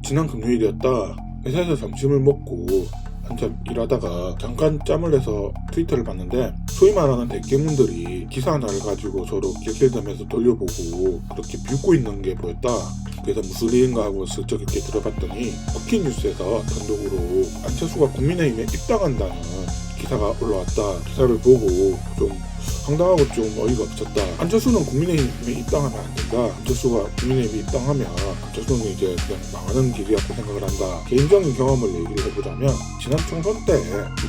지난 금요일이었다. 회사에서 점심을 먹고 한참 일하다가 잠깐 짬을 내서 트위터를 봤는데 소위 말하는 대깨문들이 기사 하나를 가지고 서로 낄낄대면서 돌려보고 그렇게 비웃고 있는 게 보였다. 그래서 무슨 일인가 하고 슬쩍 이렇게 들어봤더니 쿠키뉴스에서 단독으로 안철수가 국민의힘에 입당한다는 기사가 올라왔다. 기사를 보고 좀 황당하고 좀 어이가 없었다. 안철수는 국민의힘에 입당하면 안 된다. 안철수가 국민의힘에 입당하면 안철수는 이제 그냥 망하는 길이라고 생각을 한다. 개인적인 경험을 얘기를 해보자면 지난 총선 때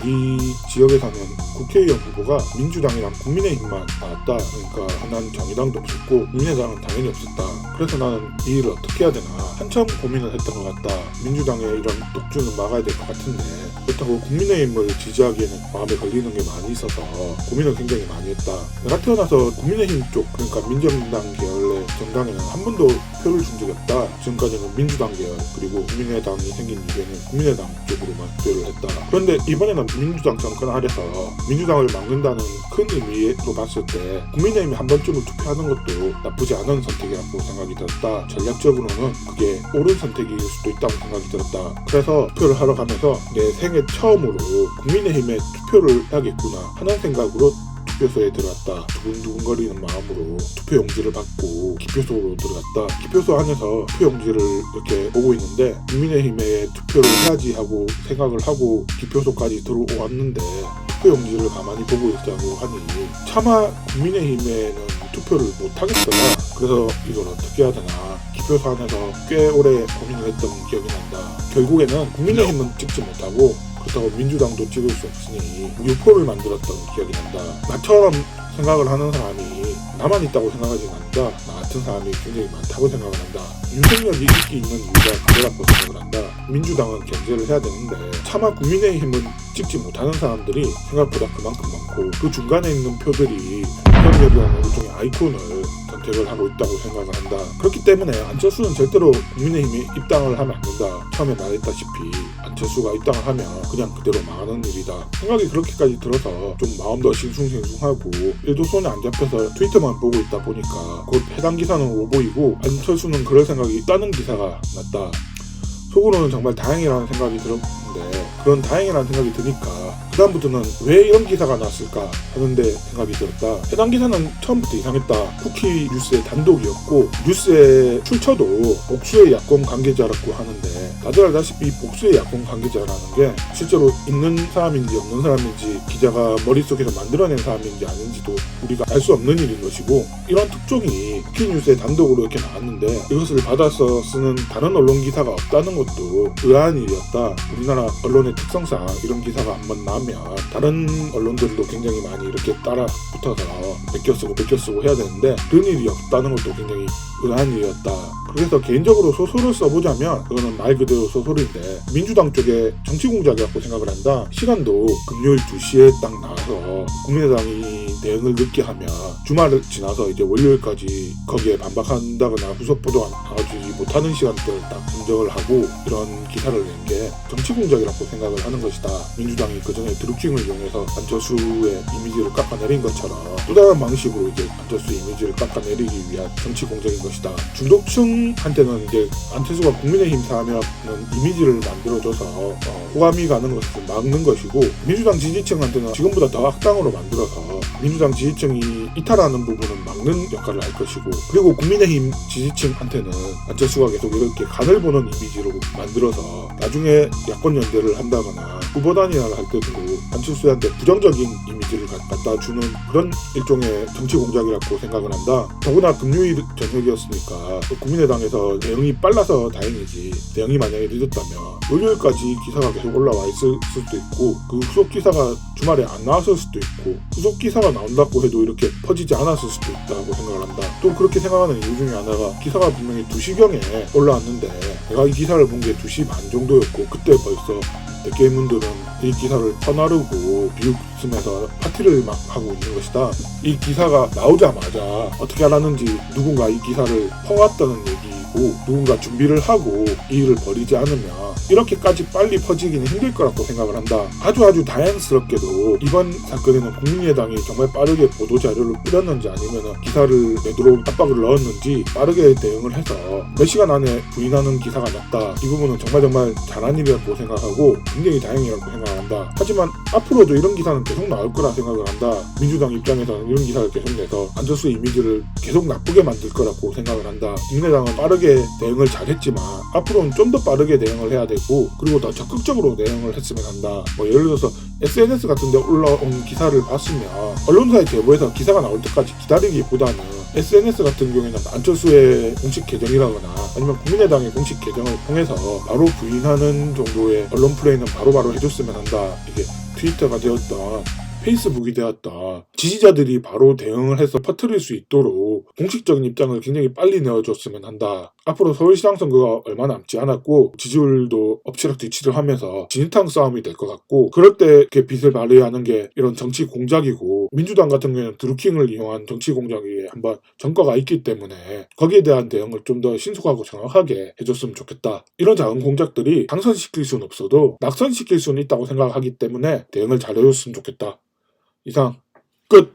우리 지역에 사는 국회의원 후보가 민주당이랑 국민의힘만 나왔다. 그러니까 하나는 정의당도 없었고 국민의당은 당연히 없었다. 그래서 나는 이 일을 어떻게 해야 되나 한참 고민을 했던 것 같다. 민주당의 이런 독주는 막아야 될 것 같은데 그렇다고 국민의힘을 지지하기에는 마음에 걸리는 게 많이 있어서 고민을 굉장히 많이 했다. 내가 태어나서 국민의힘 쪽, 그러니까 민정당 계열의 정당에는 한 번도 표를 준 적이 없다. 지금까지는 민주당 계열 그리고 국민의당이 생긴 이후에는 국민의당 쪽으로만 표를 했다. 그런데 이번에는 민주당 정권 아래서 민주당을 막는다는 큰 의미로 봤을 때 국민의힘이 한 번쯤은 투표하는 것도 나쁘지 않은 선택이라고 생각이 들었다. 전략적으로는 그게 옳은 선택일 수도 있다고 생각이 들었다. 그래서 투표를 하러 가면서 내 생애 처음으로 국민의힘에 투표를 해야겠구나 하는 생각으로 투표소에 들어갔다. 두근두근거리는 마음으로 투표용지를 받고 기표소로 들어갔다. 기표소 안에서 투표용지를 이렇게 보고 있는데 국민의힘에 투표를 해야지 하고 생각을 하고 기표소까지 들어왔는데 투표용지를 가만히 보고 있자고 하니 차마 국민의힘에는 투표를 못하겠더라. 그래서 이걸 어떻게 해야 되나 기표소 안에서 꽤 오래 고민을 했던 기억이 난다. 결국에는 국민의힘은 찍지 못하고 그렇다고 민주당도 찍을 수 없으니 유포를 만들었던 기억이 난다. 나처럼 생각을 하는 사람이 나만 있다고 생각하지 않는다. 나 같은 사람이 굉장히 많다고 생각을 한다. 윤석열이 인기 있는 이유가 그거라고 생각을 한다. 민주당은 견제를 해야 되는데 차마 국민의힘은 찍지 못하는 사람들이 생각보다 그만큼 많고 그 중간에 있는 표들이 윤석열이라는 일종의 아이콘을 선택을 하고 있다고 생각을 한다. 그렇기 때문에 안철수는 절대로 국민의힘에 입당을 하면 안 된다. 처음에 말했다시피 안철수가 입당을 하면 그냥 그대로 망하는 일이다. 생각이 그렇게까지 들어서 좀 마음도 싱숭생숭하고 일도 손에 안 잡혀서 트위터만 보고 있다 보니까 곧 해당 기사는 오보이고 안철수는 그럴 생각이 있다는 기사가 났다. 속으로는 정말 다행이라는 생각이 들었는데 그런 다행이라는 생각이 드니까 그다음부터는 왜 이런 기사가 났을까 하는데 생각이 들었다. 해당 기사는 처음부터 이상했다. 쿠키 뉴스의 단독이었고 뉴스의 출처도 복수의 야권 관계자라고 하는데 다들 알다시피 복수의 야권 관계자라는 게 실제로 있는 사람인지 없는 사람인지 기자가 머릿속에서 만들어낸 사람인지 아닌지도 우리가 알 수 없는 일인 것이고 이런 특종이 쿠키 뉴스의 단독으로 이렇게 나왔는데 이것을 받아서 쓰는 다른 언론 기사가 없다는 것도 의아한 일이었다. 우리나라 언론의 특성상 이런 기사가 한번 나오면 다른 언론들도 굉장히 많이 이렇게 따라 붙어서 베껴 쓰고 해야 되는데 그런 일이 없다는 것도 굉장히 의아한 일이었다. 그래서 개인적으로 소설을 써보자면 그거는 말 그대로 소설인데 민주당 쪽에 정치공작이라고 생각을 한다. 시간도 금요일 2시에 딱 나와서 국민의당이 대응을 늦게 하면 주말을 지나서 이제 월요일까지 거기에 반박한다거나 후속 보도가 나와주지 못하는 시간대를 딱 선정을 하고 이런 기사를 낸 게 정치공작이라고 생각을 하는 것이다. 민주당이 그전에 드루킹을 이용해서 안철수의 이미지를 깎아내린 것처럼 또 다른 방식으로 이제 안철수 이미지를 깎아내리기 위한 정치공작인 것이다. 중도층한테는 이제 안철수가 국민의힘 사하면은 이미지를 만들어줘서 호감이 가는 것을 막는 것이고 민주당 지지층한테는 지금보다 더 악당으로 만들어서 민주당 지지층이 이탈하는 부분은 막는 역할을 할 것이고 그리고 국민의힘 지지층한테는 안철수가 계속 이렇게 간을 보는 이미지로 만들어서 나중에 야권 연대를 한다거나 후보 단일화를 할 때도 안철수한테 부정적인 이미지를 갖다 주는 그런 일종의 정치 공작이라고 생각을 한다. 더구나 금요일 저녁이었으니까 국민의당에서 대응이 빨라서 다행이지 대응이 만약에 늦었다면 월요일까지 기사가 계속 올라와 있을 수도 있고 그 후속 기사가 주말에 안 나왔을 수도 있고 후속 기사가 나온다고 해도 이렇게 퍼지지 않았을 수도 있다고 생각을 한다. 또 그렇게 생각하는 이유 중에 하나가 기사가 분명히 2시경에 올라왔는데 내가 이 기사를 본 게 2시 반 정도였고 그때 벌써 대깨문들은 이 기사를 퍼나르고 비웃으면서 파티를 막 하고 있는 것이다. 이 기사가 나오자마자 어떻게 알았는지 누군가 이 기사를 퍼왔다는 얘기고 누군가 준비를 하고 이 일을 벌이지 않으면 이렇게까지 빨리 퍼지기는 힘들 거라고 생각을 한다. 아주 다행스럽게도 이번 사건에는 국민의당이 정말 빠르게 보도자료를 뿌렸는지 아니면 기사를 내도록 압박을 넣었는지 빠르게 대응을 해서 몇 시간 안에 부인하는 기사가 났다. 이 부분은 정말 잘한 일이라고 생각하고 굉장히 다행이라고 생각한다. 하지만 앞으로도 이런 기사는 계속 나올 거라 생각을 한다. 민주당 입장에서는 이런 기사를 계속 내서 안철수 이미지를 계속 나쁘게 만들 거라고 생각을 한다. 국민의당은 빠르게 대응을 잘했지만 앞으로는 좀 더 빠르게 대응을 해야 되고 그리고 더 적극적으로 대응을 했으면 한다. 예를 들어서 SNS 같은 데 올라온 기사를 봤으면 언론사의 제보에서 기사가 나올 때까지 기다리기보다는 SNS 같은 경우에는 안철수의 공식 계정이라거나 아니면 국민의당의 공식 계정을 통해서 바로 부인하는 정도의 언론 플레이는 바로바로 해줬으면 한다. 이게 트위터가 되었던 페이스북이 되었던 지지자들이 바로 대응을 해서 퍼뜨릴 수 있도록 공식적인 입장을 굉장히 빨리 내어줬으면 한다. 앞으로 서울시장 선거가 얼마 남지 않았고 지지율도 엎치락뒤치락 하면서 진흙탕 싸움이 될 것 같고 그럴 때 이렇게 빛을 발휘하는 게 이런 정치 공작이고 민주당 같은 경우에는 드루킹을 이용한 정치 공작에 한번 전과가 있기 때문에 거기에 대한 대응을 좀 더 신속하고 정확하게 해줬으면 좋겠다. 이런 작은 공작들이 당선시킬 수는 없어도 낙선시킬 수는 있다고 생각하기 때문에 대응을 잘해줬으면 좋겠다. 이상 끝!